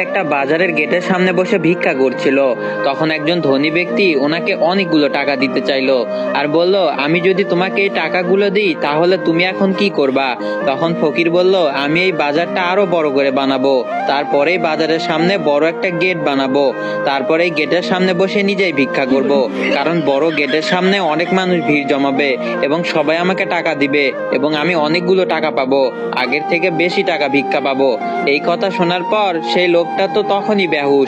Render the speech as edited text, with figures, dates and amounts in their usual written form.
একটা বাজারের গেটের সামনে বসে ভিক্ষা করছিল। তখন একজন ধনী ব্যক্তি ওনাকে অনেকগুলো টাকা দিতে চাইলো আর বলল, আমি যদি তোমাকে এই টাকাগুলো দিই তাহলে তুমি এখন কি করবা? তখন ফকির বলল, আমি এই বাজারটা আরো বড় করে বানাবো, তারপরেই বাজারের সামনে বড় একটা গেট বানাবো, তারপরে এই গেটের সামনে বসে নিজেই ভিক্ষা করব, কারণ বড় গেটের সামনে অনেক মানুষ ভিড় জমাবে এবং সবাই আমাকে টাকা দিবে এবং আমি অনেকগুলো টাকা পাবো, আগের থেকে বেশি টাকা ভিক্ষা পাবো। এই কথা শোনার পর সেই লোকটা তো তখনই বেহুশ।